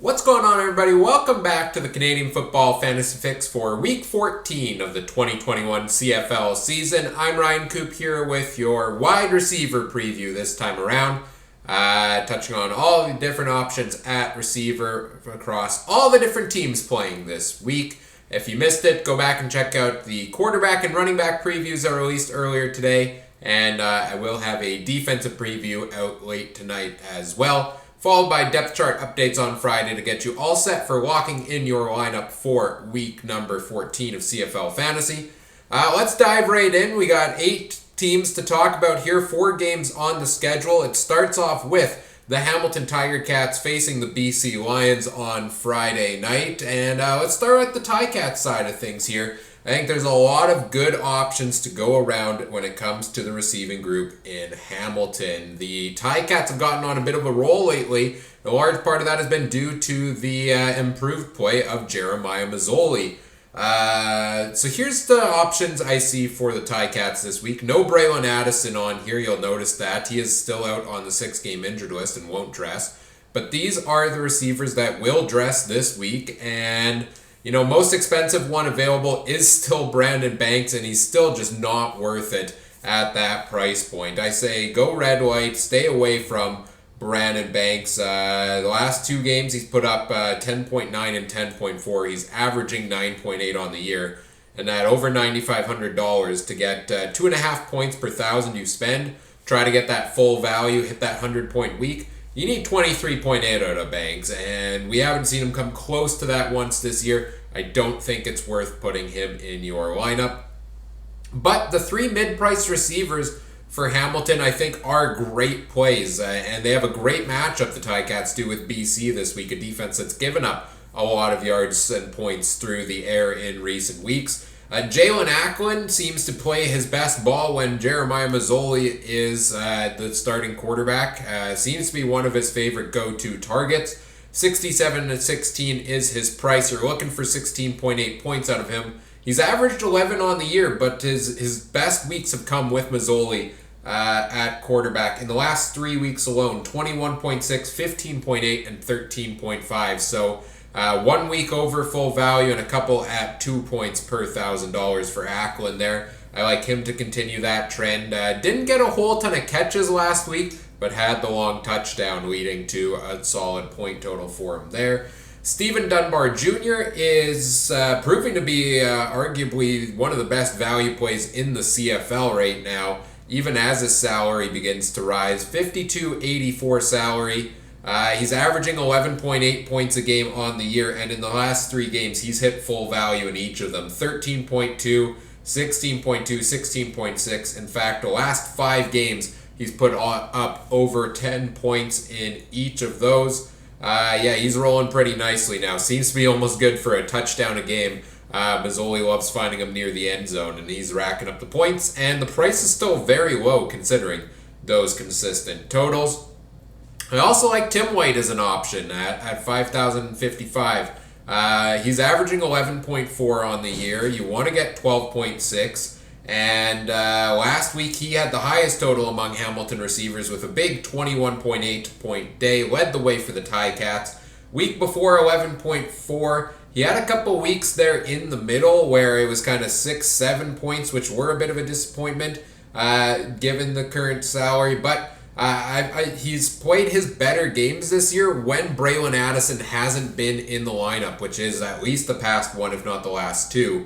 What's going on, everybody? Welcome back to the Canadian Football Fantasy Fix for Week 14 of the 2021 CFL season. I'm Ryan Coop here with your wide receiver preview this time around, touching on all the different options at receiver across all the different teams playing this week. If you missed it, go back and check out the quarterback and running back previews that were released earlier today, and I will have a defensive preview out late tonight as well, followed by depth chart updates on Friday to get you all set for locking in your lineup for week number 14 of CFL Fantasy. Let's dive right in. We got 8 teams to talk about here, 4 games on the schedule. It starts off with the Hamilton Tiger Cats facing the BC Lions on Friday night. And let's start with the Ticats side of things here. I think there's a lot of good options to go around when it comes to the receiving group in Hamilton. The Ticats have gotten on a bit of a roll lately. A large part of that has been due to the improved play of Jeremiah Mazzoli. So here's the options I see for the Ticats this week. No Braylon Addison on here. You'll notice that. He is still out on the 6-game injured list and won't dress. But these are the receivers that will dress this week, and most expensive one available is still Brandon Banks, and he's still just not worth it at that price point. I say go red light, stay away from Brandon Banks. The last 2 games he's put up 10.9 and 10.4. He's averaging 9.8 on the year, and at over $9,500 to get 2.5 points per thousand you spend. Try to get that full value, hit that 100-point week. You need 23.8 out of Banks, and we haven't seen him come close to that once this year. I don't think it's worth putting him in your lineup. But the 3 mid-priced receivers for Hamilton, I think, are great plays, and they have a great matchup, the Ticats do, with BC this week, a defense that's given up a lot of yards and points through the air in recent weeks. Jalen Acklin seems to play his best ball when Jeremiah Mazzoli is the starting quarterback. Seems to be one of his favorite go-to targets. 67-16 is his price. You're looking for 16.8 points out of him. He's averaged 11 on the year, but his best weeks have come with Mazzoli at quarterback. In the last 3 weeks alone, 21.6, 15.8, and 13.5. So 1 week over full value and a couple at 2 points per $1,000 for Acklin there. I like him to continue that trend. Didn't get a whole ton of catches last week, but had the long touchdown leading to a solid point total for him there. Stephen Dunbar Jr. is proving to be arguably one of the best value plays in the CFL right now, even as his salary begins to rise. $52.84 salary. He's averaging 11.8 points a game on the year, and in the last 3 games, he's hit full value in each of them. 13.2, 16.2, 16.6. In fact, the last 5 games, he's put up over 10 points in each of those. He's rolling pretty nicely now. Seems to be almost good for a touchdown a game. Mazzoli loves finding him near the end zone, and he's racking up the points, and the price is still very low considering those consistent totals. I also like Tim White as an option at $5,055. He's averaging 11.4 on the year. You want to get 12.6. And last week he had the highest total among Hamilton receivers with a big 21.8 point day. Led the way for the Ticats. Week before, 11.4. He had a couple weeks there in the middle where it was kind of 6-7 points, which were a bit of a disappointment given the current salary. But he's played his better games this year when Braylon Addison hasn't been in the lineup, which is at least the past one, if not the last 2,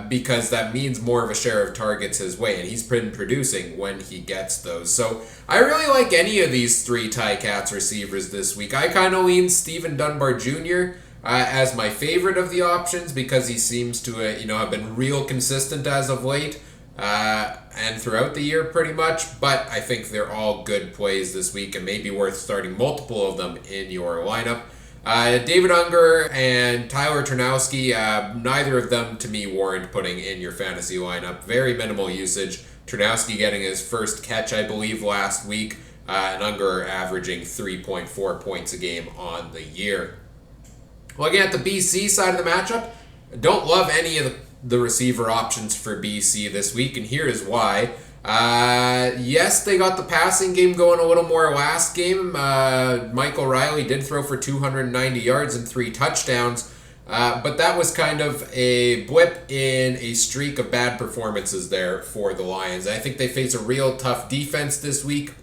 because that means more of a share of targets his way, and he's been producing when he gets those. So I really like any of these 3 Ticats receivers this week. I kind of lean Stephen Dunbar Jr. As my favorite of the options because he seems to have been real consistent as of late. And throughout the year pretty much, but I think they're all good plays this week and maybe worth starting multiple of them in your lineup. David Unger and Tyler Ternowski, neither of them to me warrant putting in your fantasy lineup. Very minimal usage. Ternowski getting his first catch, I believe, last week, and Unger averaging 3.4 points a game on the year. Looking at the BC side of the matchup, I don't love any of the receiver options for BC this week, and here is why. Yes, they got the passing game going a little more last game. Michael Riley did throw for 290 yards and 3 touchdowns, but that was kind of a blip in a streak of bad performances there for the Lions. I think they face a real tough defense this week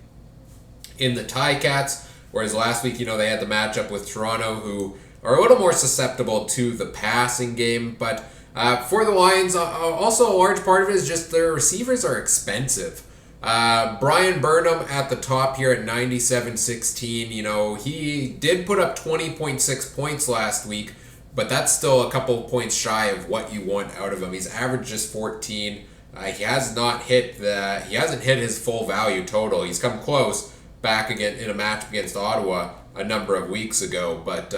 in the Ticats, whereas last week, they had the matchup with Toronto, who are a little more susceptible to the passing game, but for the Lions, also a large part of it is just their receivers are expensive. Brian Burnham at the top here at 97.16. He did put up 20.6 points last week, but that's still a couple points shy of what you want out of him. He's averaged just 14. He hasn't hit his full value total. He's come close back again in a match against Ottawa a number of weeks ago, but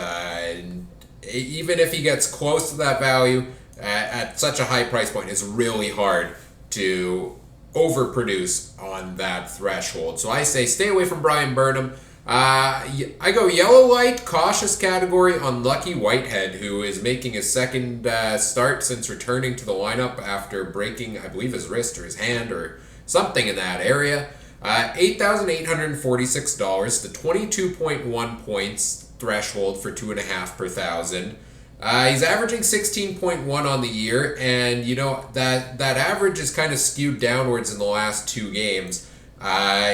even if he gets close to that value at such a high price point, it's really hard to overproduce on that threshold. So I say stay away from Brian Burnham. I go yellow light, cautious category on Lucky Whitehead, who is making his second start since returning to the lineup after breaking, I believe, his wrist or his hand or something in that area. $8,846, the 22.1 points threshold for 2.5 per thousand. He's averaging 16.1 on the year, and that average is kind of skewed downwards in the last 2 games.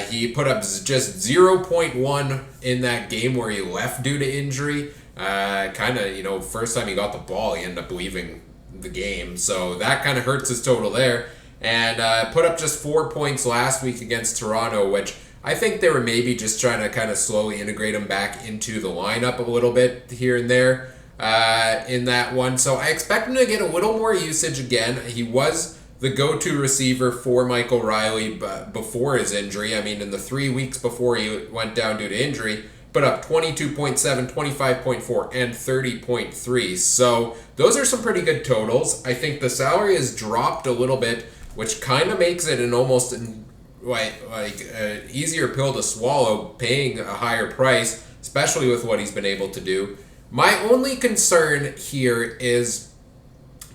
He put up just 0.1 in that game where he left due to injury. First time he got the ball, he ended up leaving the game, so that kind of hurts his total there. And put up just 4 points last week against Toronto, which I think they were maybe just trying to kind of slowly integrate him back into the lineup a little bit here and there in that one. So I expect him to get a little more usage again. He was the go-to receiver for Michael Riley before his injury. I mean, in the 3 weeks before he went down due to injury, put up 22.7, 25.4, and 30.3. So those are some pretty good totals. I think the salary has dropped a little bit, which kind of makes it an almost easier pill to swallow, paying a higher price, especially with what he's been able to do. My only concern here is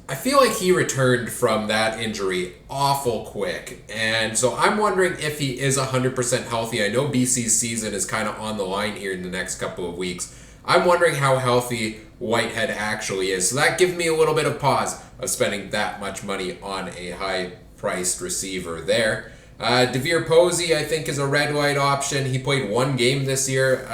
I feel like he returned from that injury awful quick, and so I'm wondering if he is 100% healthy. I know BC's season is kind of on the line here in the next couple of weeks. I'm wondering how healthy Whitehead actually is. So that gives me a little bit of pause of spending that much money on a high-priced receiver there. Devere Posey, I think, is a red light option. He played 1 game this year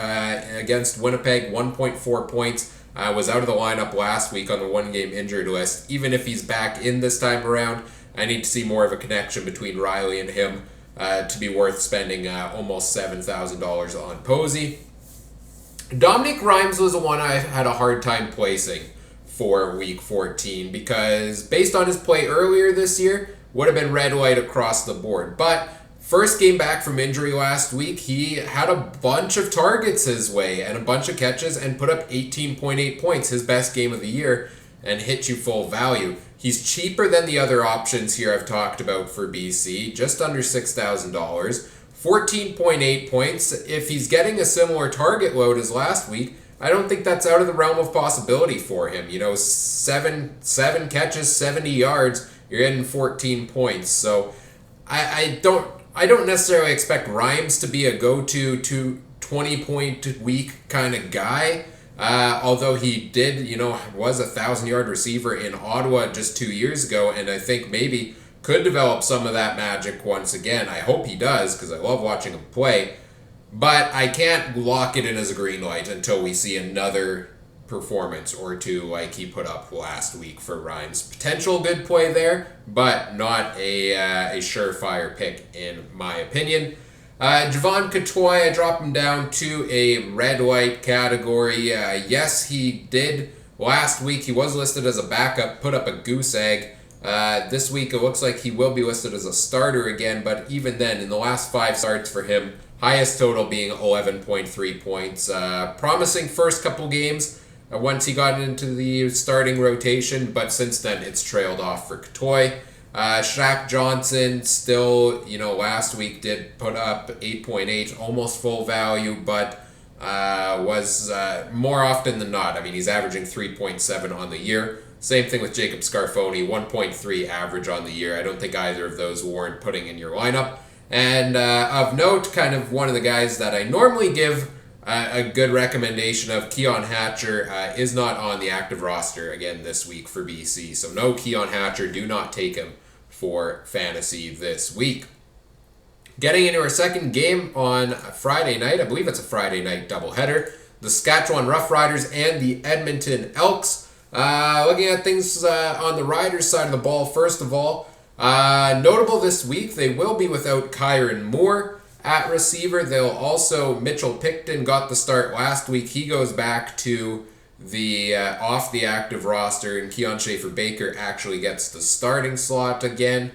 against Winnipeg, 1.4 points. Was out of the lineup last week on the 1-game injured list. Even if he's back in this time around, I need to see more of a connection between Riley and him to be worth spending almost $7,000 on Posey. Dominic Rhymes was the one I had a hard time placing for Week 14 because based on his play earlier this year, would have been red light across the board. But first game back from injury last week, he had a bunch of targets his way and a bunch of catches and put up 18.8 points, his best game of the year, and hit you full value. He's cheaper than the other options here I've talked about for BC, just under $6,000. 14.8 points. If he's getting a similar target load as last week, I don't think that's out of the realm of possibility for him. 7 catches, 70 yards, you're getting 14 points. So I don't necessarily expect Rhymes to be a go-to 20-point week kind of guy. Although he did, was a 1,000-yard receiver in Ottawa just 2 years ago, and I think maybe could develop some of that magic once again. I hope he does, because I love watching him play. But I can't lock it in as a green light until we see another performance or two like he put up last week for Rhymes. Potential good play there, but not a surefire pick in my opinion. Javon Cotoy, I dropped him down to a red light category. Yes, he did last week. He was listed as a backup, put up a goose egg. This week it looks like he will be listed as a starter again, but even then, in the last 5 starts for him, highest total being 11.3 points. Promising first couple games once he got into the starting rotation, but since then it's trailed off for Cotoy. Shaq Johnson still, last week did put up 8.8, almost full value, but was more often than not. I mean, he's averaging 3.7 on the year. Same thing with Jacob Scarfoni, 1.3 average on the year. I don't think either of those warrant putting in your lineup. And of note, kind of one of the guys that I normally give a good recommendation of, Keon Hatcher, is not on the active roster again this week for BC. So no Keon Hatcher. Do not take him for fantasy this week. Getting into our second game on Friday night, I believe it's a Friday night doubleheader, the Saskatchewan Roughriders and the Edmonton Elks. Looking at things on the Riders side of the ball, first of all, notable this week, they will be without Kyron Moore at receiver. They'll also, Mitchell Picton got the start last week. He goes back to the off the active roster, and Keon Schaefer-Baker actually gets the starting slot again,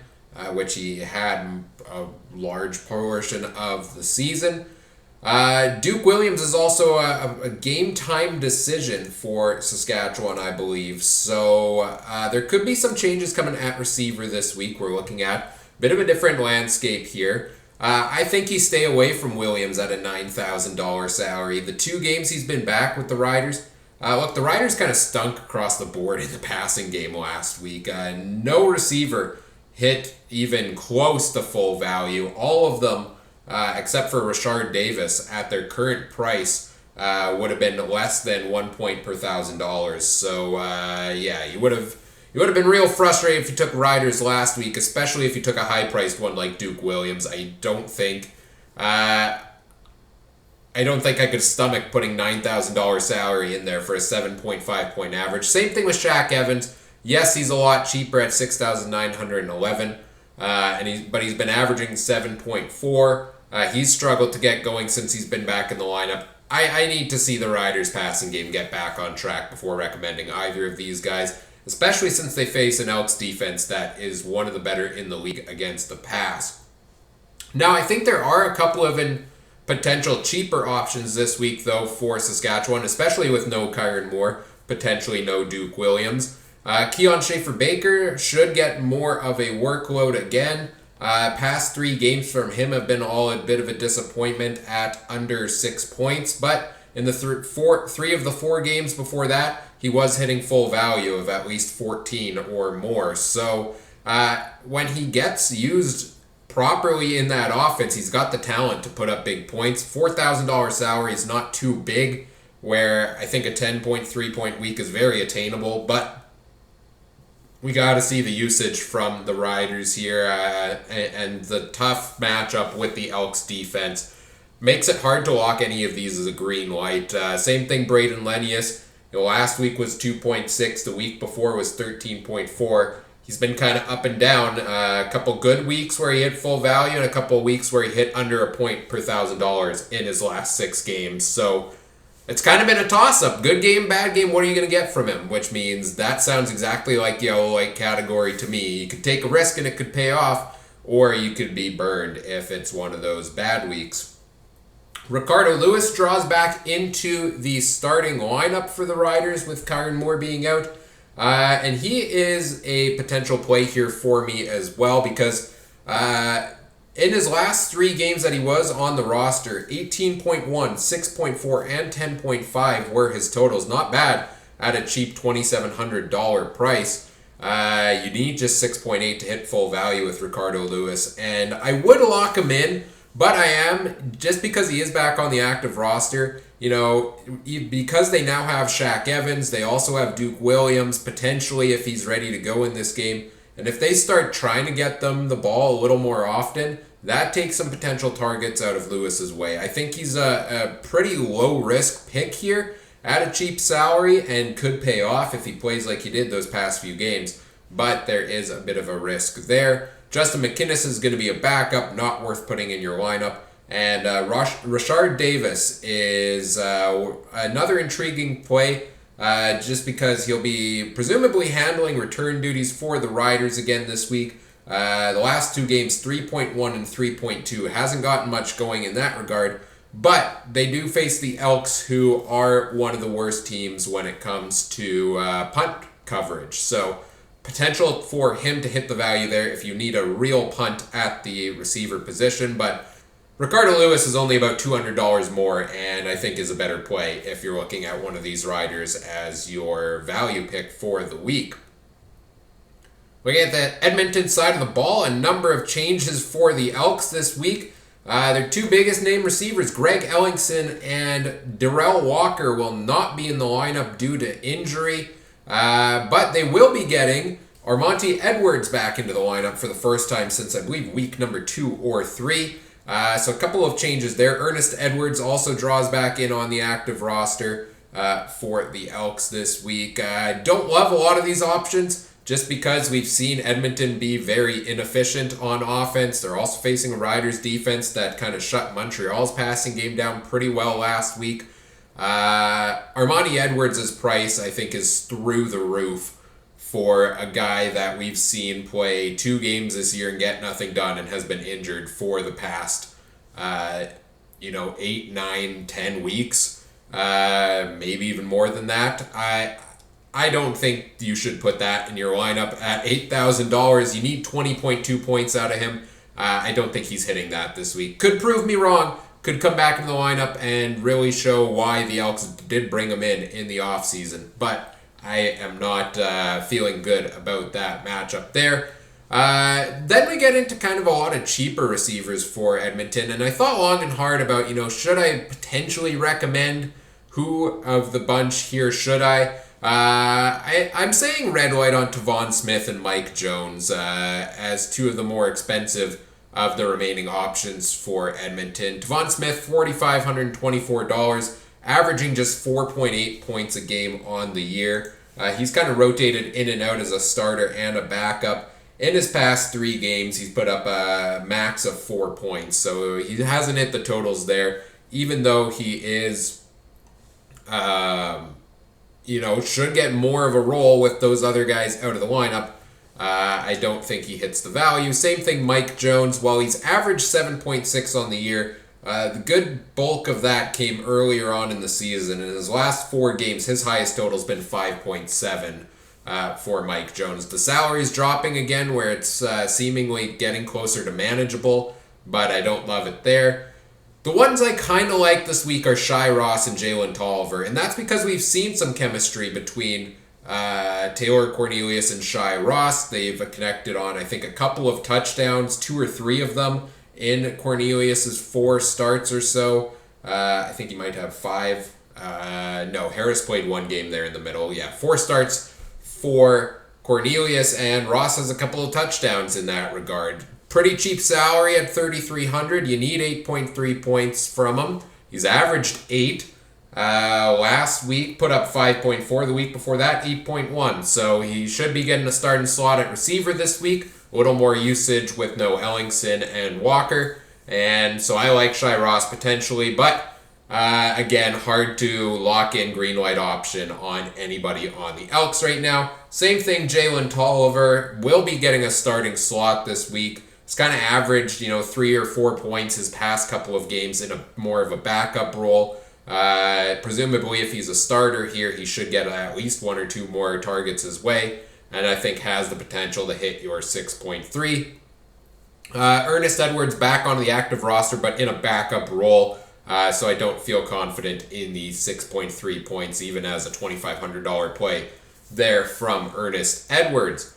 which he had a large portion of the season. Duke Williams is also a game time decision for Saskatchewan, I believe. So there could be some changes coming at receiver this week. We're looking at a bit of a different landscape here. I think you stay away from Williams at a $9,000 salary. The 2 games he's been back with the Riders, look, the Riders kind of stunk across the board in the passing game last week. No receiver hit even close to full value. All of them, except for Rashard Davis, at their current price, would have been less than 1 point per $1,000. So yeah, you would have been real frustrated if you took Riders last week, especially if you took a high-priced one like Duke Williams. I don't think I could stomach putting $9,000 salary in there for a 7.5 point average. Same thing with Shaq Evans. Yes, he's a lot cheaper at $6,911, but he's been averaging 7.4. He's struggled to get going since he's been back in the lineup. I need to see the Riders' passing game get back on track before recommending either of these guys, especially since they face an Elks defense that is one of the better in the league against the pass. Now, I think there are a couple of potential cheaper options this week, though, for Saskatchewan, especially with no Kyron Moore, potentially no Duke Williams. Keon Schaefer-Baker should get more of a workload again. Past 3 games from him have been all a bit of a disappointment at under 6 points, but in the 3 of the 4 games before that, he was hitting full value of at least 14 or more. So when he gets used properly in that offense, he's got the talent to put up big points. $4,000 salary is not too big, where I think a 10.3 point week is very attainable, but we got to see the usage from the Riders here, and the tough matchup with the Elks defense makes it hard to lock any of these as a green light. Same thing, Braden Lenius. Last week was 2.6. The week before was 13.4. He's been kind of up and down. A couple good weeks where he hit full value, and a couple of weeks where he hit under a point per $1,000 in his last 6 games. So it's kind of been a toss-up. Good game, bad game, what are you going to get from him? Which means that sounds exactly like yellow light category to me. You could take a risk and it could pay off, or you could be burned if it's one of those bad weeks. Ricardo Lewis draws back into the starting lineup for the Riders with Kyron Moore being out. And he is a potential play here for me as well, because in his last 3 games that he was on the roster, 18.1, 6.4, and 10.5 were his totals. Not bad at a cheap $2,700 price. You need just 6.8 to hit full value with Ricardo Lewis. And I would lock him in, but I am, just because he is back on the active roster, because they now have Shaq Evans, they also have Duke Williams, potentially if he's ready to go in this game. And if they start trying to get them the ball a little more often, that takes some potential targets out of Lewis's way. I think he's a pretty low-risk pick here at a cheap salary and could pay off if he plays like he did those past few games. But there is a bit of a risk there. Justin McInnes is going to be a backup, not worth putting in your lineup. And Rashard Davis is another intriguing play, just because he'll be presumably handling return duties for the Riders again this week. The last 2 games, 3.1 and 3.2. Hasn't gotten much going in that regard. But they do face the Elks, who are one of the worst teams when it comes to punt coverage. So potential for him to hit the value there if you need a real punt at the receiver position. But Ricardo Lewis is only about $200 more, and I think is a better play if you're looking at one of these Riders as your value pick for the week. Looking at the Edmonton side of the ball, a number of changes for the Elks this week. Their two biggest name receivers, Greg Ellingson and Darrell Walker, will not be in the lineup due to injury, but they will be getting Armonte Edwards back into the lineup for the first time since, I believe, week number 2 or 3. So a couple of changes there. Ernest Edwards also draws back in on the active roster for the Elks this week. I don't love a lot of these options just because we've seen Edmonton be very inefficient on offense. They're also facing a Riders defense that kind of shut Montreal's passing game down pretty well last week. Armonte Edwards' price, I think, is through the roof for a guy that we've seen play 2 games this year and get nothing done and has been injured for the past 8, 9, 10 weeks, maybe even more than that. I don't think you should put that in your lineup at $8,000. You need 20.2 points out of him. I don't think he's hitting that this week. Could prove me wrong. Could come back in the lineup and really show why the Elks did bring him in the offseason. But I am not feeling good about that matchup there. Then we get into kind of a lot of cheaper receivers for Edmonton. And I thought long and hard about, should I potentially recommend who of the bunch here should I? I'm saying red light on Tavon Smith and Mike Jones as 2 of the more expensive of the remaining options for Edmonton. Tavon Smith, $4,524, averaging just 4.8 points a game on the year. He's kind of rotated in and out as a starter and a backup. In his past 3 games, he's put up a max of 4 points, so he hasn't hit the totals there, even though he is should get more of a role with those other guys out of the lineup. I don't think he hits the value. Same thing, Mike Jones. While he's averaged 7.6 on the year, the good bulk of that came earlier on in the season. In his last 4 games, his highest total's been 5.7 for Mike Jones. The salary's dropping again, where it's seemingly getting closer to manageable, but I don't love it there. The ones I kind of like this week are Shai Ross and Jalen Tolliver, and that's because we've seen some chemistry between Taylor Cornelius and Shai Ross. They've connected on, I think, a couple of touchdowns, 2 or 3 of them in Cornelius's 4 starts or so. I think he might have 5. No, Harris played 1 game there in the middle. Yeah, 4 starts for Cornelius, and Ross has a couple of touchdowns in that regard. Pretty cheap salary at $3,300. You need 8.3 points from him. He's averaged 8. Last week, put up 5.4. The week before that, 8.1. So he should be getting a starting slot at receiver this week. A little more usage with no Ellingson and Walker. And so I like Shai Ross potentially. But, again, hard to lock in green light option on anybody on the Elks right now. Same thing, Jalen Tolliver will be getting a starting slot this week. He's kind of averaged, 3 or 4 points his past couple of games in a more of a backup role. Presumably, if he's a starter here, he should get at least 1 or 2 more targets his way, and I think has the potential to hit your 6.3. Ernest Edwards back on the active roster, but in a backup role, so I don't feel confident in the 6.3 points, even as a $2,500 play there from Ernest Edwards.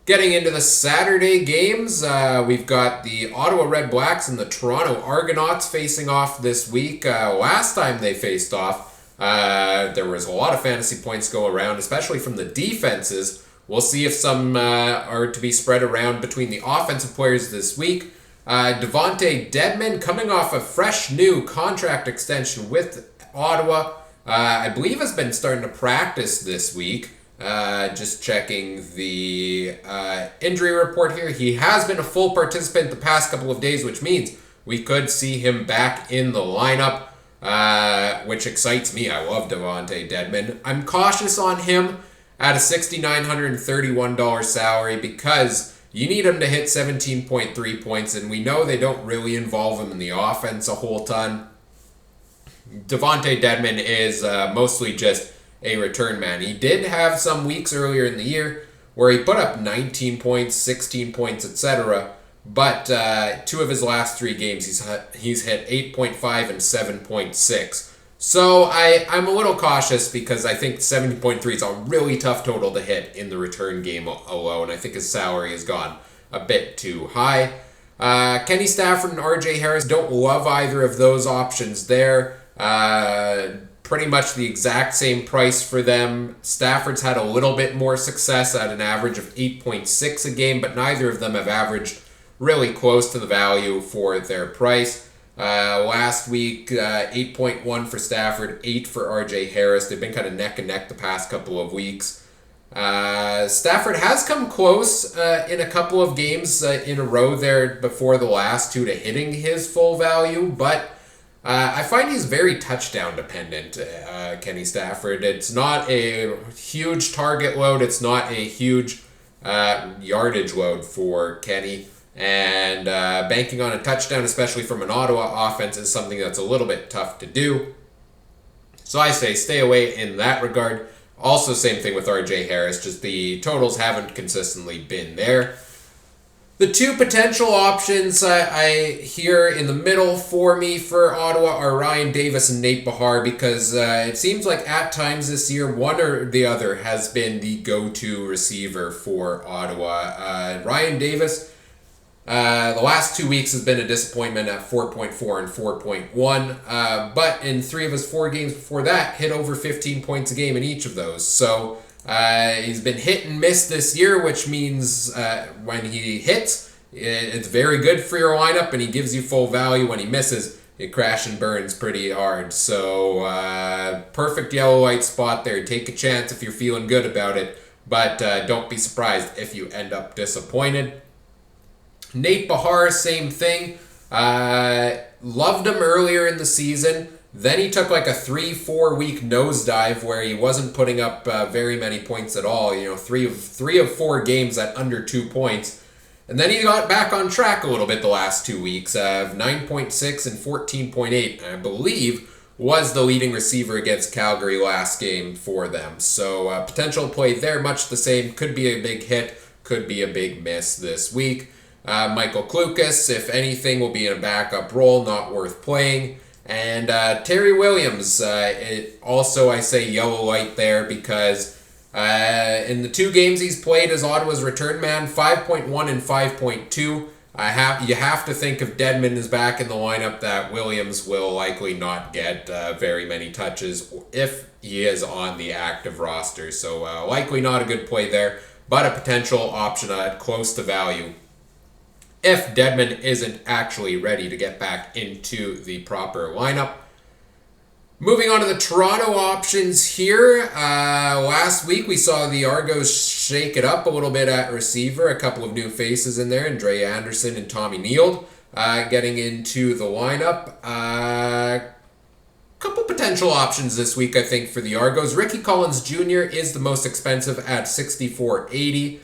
Getting into the Saturday games, we've got the Ottawa Red Blacks and the Toronto Argonauts facing off this week. Last time they faced off, there was a lot of fantasy points go around, especially from the defenses. We'll see if some are to be spread around between the offensive players this week. Devontae Dedmon coming off a fresh new contract extension with Ottawa. I believe has been starting to practice this week. Just checking the injury report here. He has been a full participant the past couple of days, which means we could see him back in the lineup, which excites me. I love Devontae Dedmon. I'm cautious on him at a $6,931 salary because you need him to hit 17.3 points, and we know they don't really involve him in the offense a whole ton. Devontae Dedmon is mostly just a return man. He did have some weeks earlier in the year where he put up 19 points, 16 points, etc. But 2 of his last 3 games, he's hit 8.5 and 7.6. So I'm a little cautious because I think 70.3 is a really tough total to hit in the return game alone. I think his salary has gone a bit too high. Kenny Stafford and RJ Harris, don't love either of those options there. Pretty much the exact same price for them. Stafford's had a little bit more success at an average of 8.6 a game, but neither of them have averaged really close to the value for their price. Last week, 8.1 for Stafford, 8 for RJ Harris. They've been kind of neck and neck the past couple of weeks. Stafford has come close in a couple of games in a row there before the last two to hitting his full value, but I find he's very touchdown dependent, Kenny Stafford. It's not a huge target load. It's not a huge yardage load for Kenny. And banking on a touchdown, especially from an Ottawa offense, is something that's a little bit tough to do. So I say stay away in that regard. Also, same thing with RJ Harris, just the totals haven't consistently been there. The two potential options I hear in the middle for me for Ottawa are Ryan Davis and Nate Behar, because it seems like at times this year, one or the other has been the go-to receiver for Ottawa. Ryan Davis, the last 2 weeks has been a disappointment at 4.4 and 4.1, but in 3 of his 4 games before that, hit over 15 points a game in each of those. So he's been hit and miss this year, which means when he hits, it's very good for your lineup, and he gives you full value. When he misses, it crash and burns pretty hard. So perfect yellow-white spot there. Take a chance if you're feeling good about it, but don't be surprised if you end up disappointed. Nate Behar, same thing. Loved him earlier in the season. Then he took like a 3-4 week nosedive where he wasn't putting up very many points at all. You know, three of 4 games at under 2 points. And then he got back on track a little bit the last 2 weeks of 9.6 and 14.8. I believe was the leading receiver against Calgary last game for them. So potential play there, much the same. Could be a big hit, could be a big miss this week. Michael Klukas, if anything, will be in a backup role, not worth playing. And Terry Williams, also I say yellow light there because in the 2 games he's played as Ottawa's return man, 5.1 and 5.2. You have to think if Dedmon is back in the lineup that Williams will likely not get very many touches if he is on the active roster. So likely not a good play there, but a potential option at close to value if Dedmon isn't actually ready to get back into the proper lineup. Moving on to the Toronto options here. Last week we saw the Argos shake it up a little bit at receiver. A couple of new faces in there, Andre Anderson and Tommy Neild getting into the lineup. Couple potential options this week, I think, for the Argos. Ricky Collins Jr. is the most expensive at $64.80.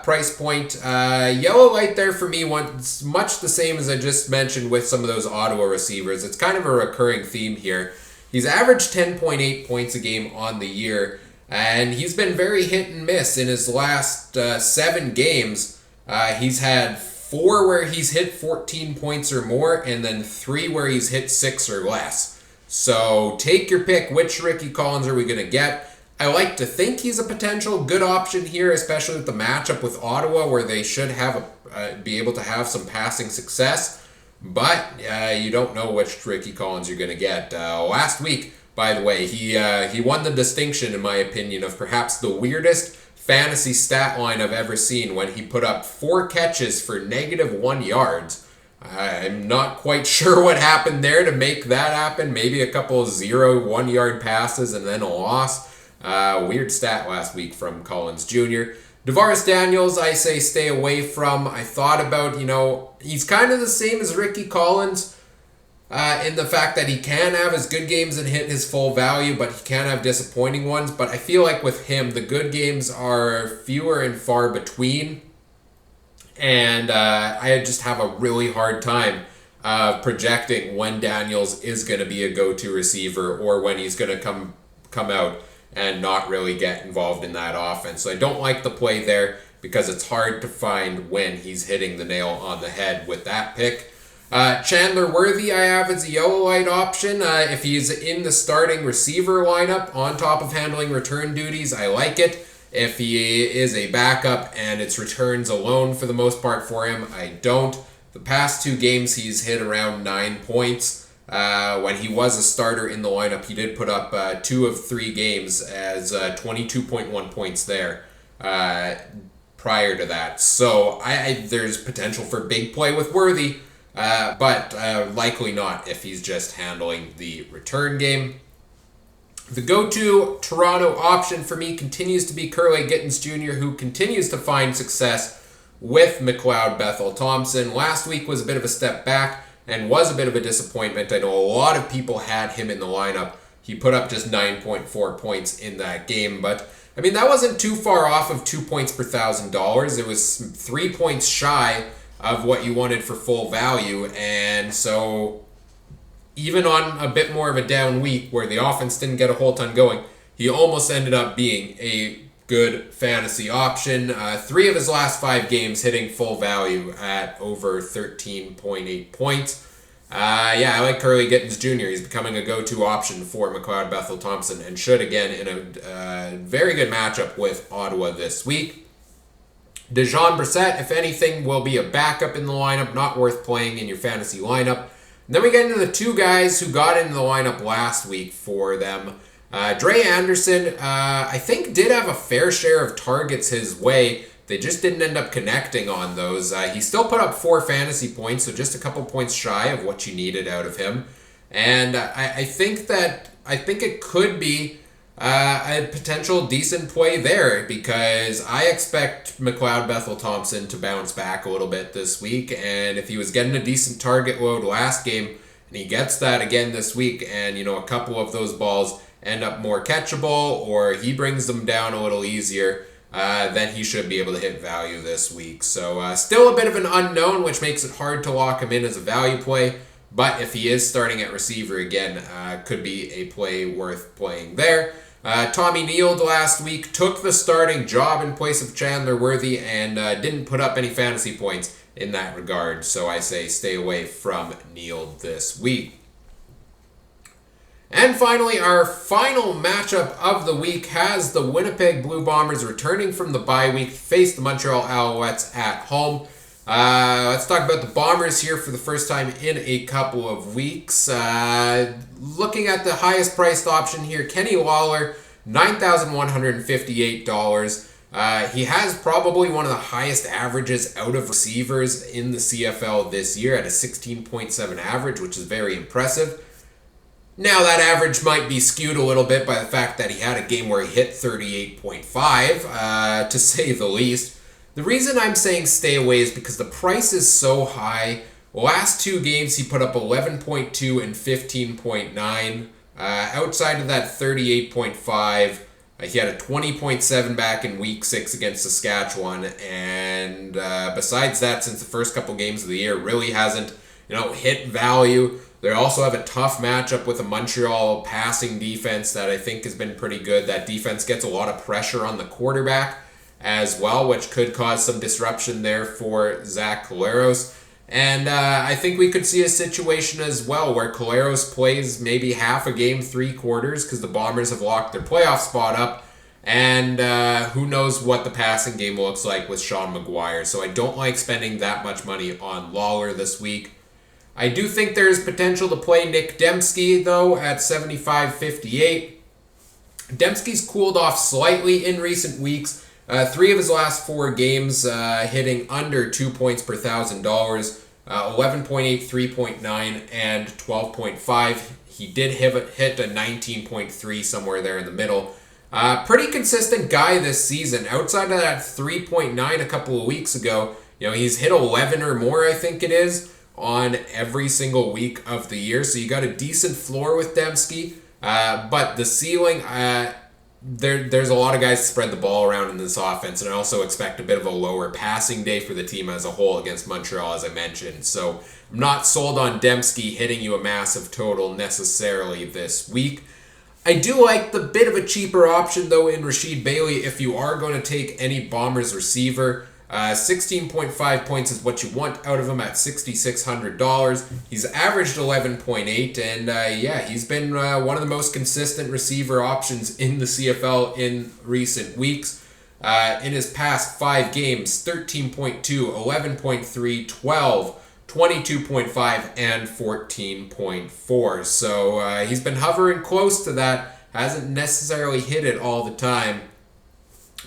Price point, yellow light there for me, once much the same as I just mentioned with some of those Ottawa receivers. It's kind of a recurring theme here. He's averaged 10.8 points a game on the year, and he's been very hit and miss. In his last 7 games, he's had 4 where he's hit 14 points or more, and then 3 where he's hit 6 or less. So take your pick. Which Ricky Collins are we going to get? I like to think he's a potential good option here, especially with the matchup with Ottawa, where they should have be able to have some passing success. But you don't know which Ricky Collins you're going to get. Last week, by the way, he won the distinction, in my opinion, of perhaps the weirdest fantasy stat line I've ever seen when he put up 4 catches for -1 yards. I'm not quite sure what happened there to make that happen. Maybe a couple of 0 1-yard passes and then a loss. Weird stat last week from Collins Jr. DeVaris Daniels, I say stay away from. I thought about, he's kind of the same as Ricky Collins in the fact that he can have his good games and hit his full value, but he can have disappointing ones. But I feel like with him, the good games are fewer and far between. And I just have a really hard time projecting when Daniels is going to be a go-to receiver or when he's going to come out and not really get involved in that offense. So I don't like the play there because it's hard to find when he's hitting the nail on the head with that pick. Chandler Worthy I have as a yellow light option. If he's in the starting receiver lineup on top of handling return duties, I like it. If he is a backup and it's returns alone for the most part for him, I don't. The past 2 games he's hit around 9 points. When he was a starter in the lineup, he did put up 2 of 3 games as 22.1 points there prior to that. So there's potential for big play with Worthy. But likely not if he's just handling the return game. The go-to Toronto option for me continues to be Curley Gittens Jr., who continues to find success with McLeod Bethel-Thompson. Last week was a bit of a step back and was a bit of a disappointment. I know a lot of people had him in the lineup. He put up just 9.4 points in that game, but I mean, that wasn't too far off of 2 points per $1,000. It was 3 points shy of what you wanted for full value, and so even on a bit more of a down week where the offense didn't get a whole ton going, he almost ended up being a good fantasy option. 3 of his last 5 games hitting full value at over 13.8 points. I like Curley Gittens Jr. He's becoming a go-to option for McLeod Bethel-Thompson and should again in a very good matchup with Ottawa this week. Dejon Brissett, if anything, will be a backup in the lineup, not worth playing in your fantasy lineup. And then we get into the 2 guys who got into the lineup last week for them. Dre Anderson, I think, did have a fair share of targets his way. They just didn't end up connecting on those. He still put up 4 fantasy points, so just a couple points shy of what you needed out of him. And I think it could be a potential decent play there because I expect McLeod Bethel-Thompson to bounce back a little bit this week, and if he was getting a decent target load last game and he gets that again this week and a couple of those balls end up more catchable or he brings them down a little easier, then he should be able to hit value this week. So still a bit of an unknown, which makes it hard to lock him in as a value play, but if he is starting at receiver again, could be a play worth playing there. Tommy Neild last week took the starting job in place of Chandler Worthy and didn't put up any fantasy points in that regard. So I say stay away from Neild this week. And finally, our final matchup of the week has the Winnipeg Blue Bombers returning from the bye week to face the Montreal Alouettes at home. Let's talk about the Bombers here for the first time in a couple of weeks. Looking at the highest priced option here, Kenny Lawler, $9,158. He has probably one of the highest averages out of receivers in the CFL this year at a 16.7 average, which is very impressive. Now that average might be skewed a little bit by the fact that he had a game where he hit 38.5, to say the least. The reason I'm saying stay away is because the price is so high. Last 2 games, he put up 11.2 and 15.9. Outside of that 38.5, he had a 20.7 back in Week 6 against Saskatchewan. And besides that, since the first couple games of the year, really hasn't hit value. They also have a tough matchup with a Montreal passing defense that I think has been pretty good. That defense gets a lot of pressure on the quarterback as well, which could cause some disruption there for Zach Collaros. And I think we could see a situation as well where Collaros plays maybe half a game, 3 quarters, because the Bombers have locked their playoff spot up. And who knows what the passing game looks like with Sean McGuire. So I don't like spending that much money on Lawler this week. I do think there's potential to play Nick Dembski, though, at $75.58. Dembski's cooled off slightly in recent weeks. 3 of his last 4 games hitting under 2 points per $1,000. 11.8, 3.9, and 12.5. He did hit a 19.3 somewhere there in the middle. Pretty consistent guy this season. Outside of that 3.9 a couple of weeks ago, he's hit 11 or more, I think it is, on every single week of the year. So you got a decent floor with Dembski. But the ceiling, there's a lot of guys to spread the ball around in this offense, and I also expect a bit of a lower passing day for the team as a whole against Montreal, as I mentioned. So I'm not sold on Dembski hitting you a massive total necessarily this week. I do like the bit of a cheaper option, though, in Rasheed Bailey if you are going to take any Bombers receiver. 16.5 points is what you want out of him at $6,600. He's averaged 11.8, and he's been one of the most consistent receiver options in the CFL in recent weeks. In his past 5 games, 13.2, 11.3, 12, 22.5, and 14.4. So he's been hovering close to that. Hasn't necessarily hit it all the time,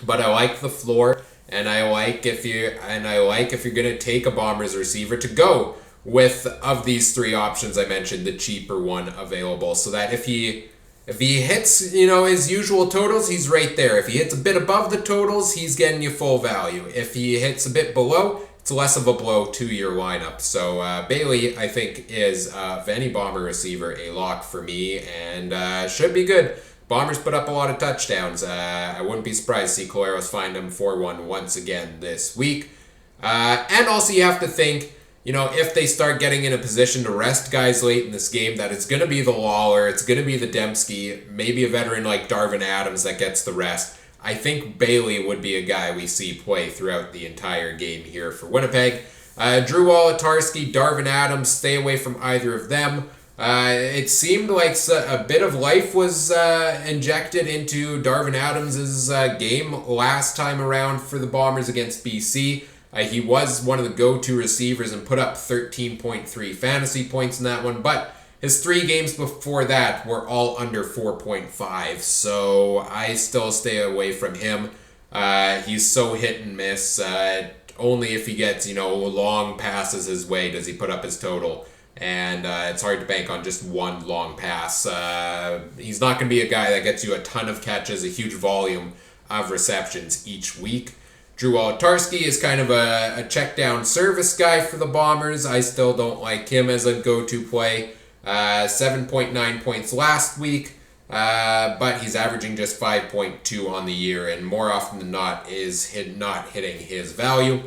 but I like the floor. And I like if you're going to take a Bombers receiver to go with, of these 3 options I mentioned, the cheaper one available, so that if he hits, his usual totals, he's right there. If he hits a bit above the totals, he's getting you full value. If he hits a bit below, it's less of a blow to your lineup. So Bailey, I think, is, of any Bomber receiver, a lock for me, and should be good. Bombers put up a lot of touchdowns. I wouldn't be surprised to see Coleros find him 4-1 once again this week. And also you have to think, if they start getting in a position to rest guys late in this game, that it's going to be the Lawler, it's going to be the Dembski, maybe a veteran like Darvin Adams that gets the rest. I think Bailey would be a guy we see play throughout the entire game here for Winnipeg. Drew Wolotarski, Darvin Adams, stay away from either of them. It seemed like a bit of life was injected into Darvin Adams' game last time around for the Bombers against BC. He was one of the go-to receivers and put up 13.3 fantasy points in that one, but his 3 games before that were all under 4.5, so I still stay away from him. He's so hit and miss. Only if he gets, long passes his way does he put up his total. And it's hard to bank on just one long pass. He's not going to be a guy that gets you a ton of catches, a huge volume of receptions each week. Drew Wolotarski is kind of a check-down service guy for the Bombers. I still don't like him as a go-to play. 7.9 points last week, but he's averaging just 5.2 on the year, and more often than not is not hitting his value.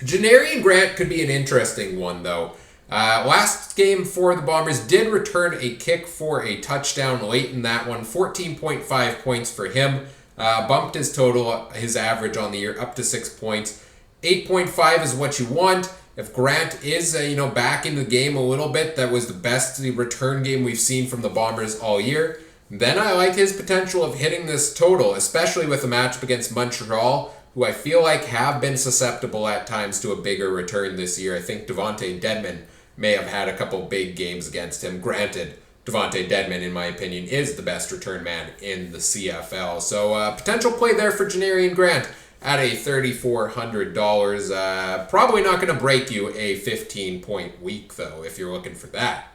Janarian Grant could be an interesting one, though. Last game for the Bombers did return a kick for a touchdown late in that one. 14.5 points for him. Bumped his total, his average on the year up to 6 points. 8.5 is what you want. If Grant is, back in the game a little bit, that was the best return game we've seen from the Bombers all year, then I like his potential of hitting this total, especially with a matchup against Montreal, who I feel like have been susceptible at times to a bigger return this year. I think Devontae Dedmon may have had a couple big games against him. Granted, Devontae Dedmon, in my opinion, is the best return man in the CFL. So potential play there for Janarian Grant at a $3,400. Probably not going to break you a 15-point week, though, if you're looking for that.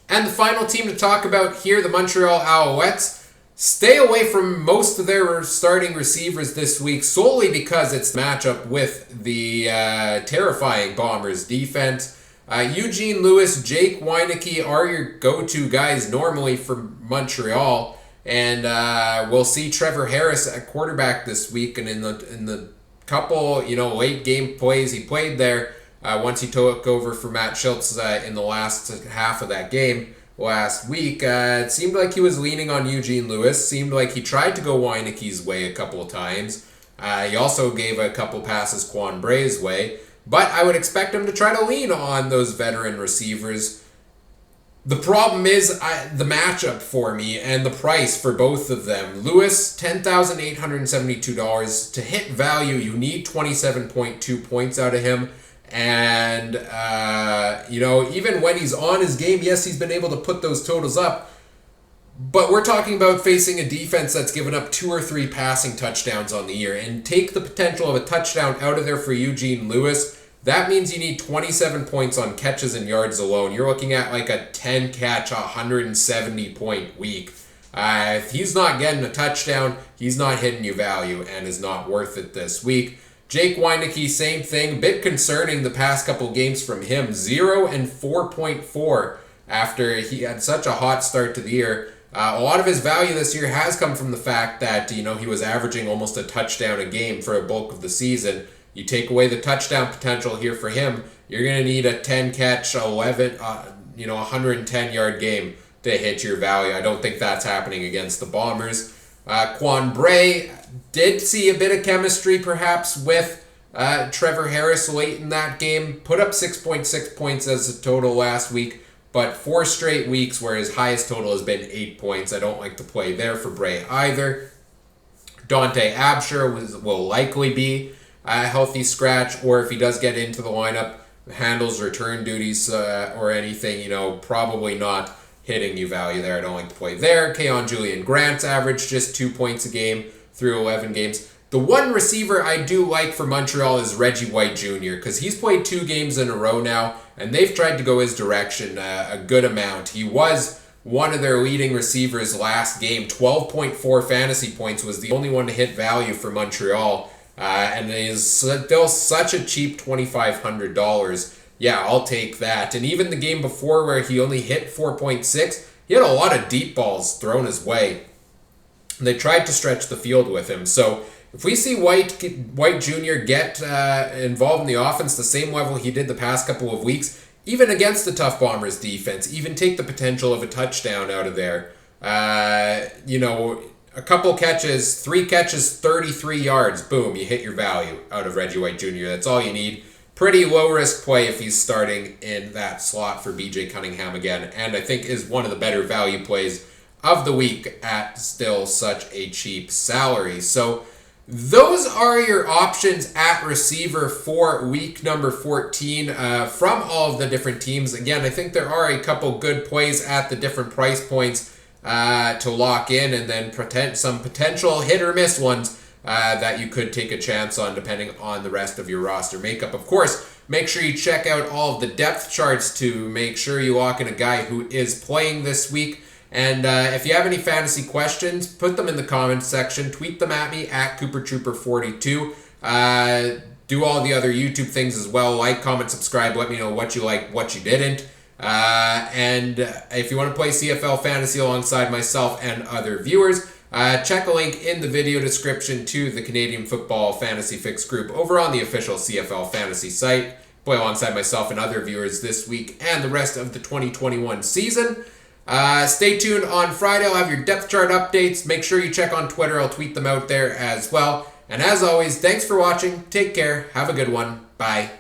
And the final team to talk about here, the Montreal Alouettes. Stay away from most of their starting receivers this week solely because it's matchup with the terrifying Bombers defense. Eugene Lewis, Jake Weineke are your go-to guys normally for Montreal, and we'll see Trevor Harris at quarterback this week. And in the couple late game plays he played there, once he took over for Matt Schultz in the last half of that game last week, it seemed like he was leaning on Eugene Lewis. Seemed like he tried to go Weineke's way a couple of times. He also gave a couple passes Quan Bray's way. But I would expect him to try to lean on those veteran receivers. The problem is the matchup for me and the price for both of them. Lewis, $10,872. To hit value, you need 27.2 points out of him. And, even when he's on his game, yes, he's been able to put those totals up. But we're talking about facing a defense that's given up 2 or 3 passing touchdowns on the year. And take the potential of a touchdown out of there for Eugene Lewis. That means you need 27 points on catches and yards alone. You're looking at like a 10-catch, 170-point week. If he's not getting a touchdown, he's not hitting you value and is not worth it this week. Jake Weineke, same thing. Bit concerning the past couple games from him. 0 and 4.4 after he had such a hot start to the year. A lot of his value this year has come from the fact that, he was averaging almost a touchdown a game for a bulk of the season. You take away the touchdown potential here for him, you're going to need a 10-catch, 110-yard game to hit your value. I don't think that's happening against the Bombers. Quan Bray did see a bit of chemistry perhaps with Trevor Harris late in that game. Put up 6.6 points as a total last week, but 4 straight weeks where his highest total has been 8 points. I don't like to play there for Bray either. Dante Absher will likely be a healthy scratch, or if he does get into the lineup, handles return duties or anything, probably not hitting you value there. I don't like to play there. Keon Julian Grant's averaged just 2 points a game through 11 games. The one receiver I do like for Montreal is Reggie White Jr. because he's played 2 games in a row now, and they've tried to go his direction a good amount. He was one of their leading receivers last game. 12.4 fantasy points, was the only one to hit value for Montreal. And it is still such a cheap $2,500. Yeah, I'll take that. And even the game before where he only hit 4.6, he had a lot of deep balls thrown his way. They tried to stretch the field with him. So if we see White Jr. get involved in the offense the same level he did the past couple of weeks, even against the tough Bombers defense, even take the potential of a touchdown out of there. A couple catches, 3 catches, 33 yards. Boom, you hit your value out of Reggie White Jr. That's all you need. Pretty low-risk play if he's starting in that slot for BJ Cunningham again. And I think is one of the better value plays of the week at still such a cheap salary. So those are your options at receiver for week number 14 from all of the different teams. Again, I think there are a couple good plays at the different price points to lock in, and then some potential hit or miss ones that you could take a chance on depending on the rest of your roster makeup. Of course, make sure you check out all of the depth charts to make sure you lock in a guy who is playing this week. And if you have any fantasy questions, put them in the comments section. Tweet them at me at CooperTrooper42. Do all the other YouTube things as well. Like, comment, subscribe. Let me know what you like, what you didn't. And if you want to play CFL Fantasy alongside myself and other viewers, check a link in the video description to the Canadian Football Fantasy Fix group over on the official CFL Fantasy site. Play alongside myself and other viewers this week and the rest of the 2021 season. Stay tuned on Friday. I'll have your depth chart updates. Make sure you check on Twitter. I'll tweet them out there as well. And as always, thanks for watching. Take care. Have a good one. Bye.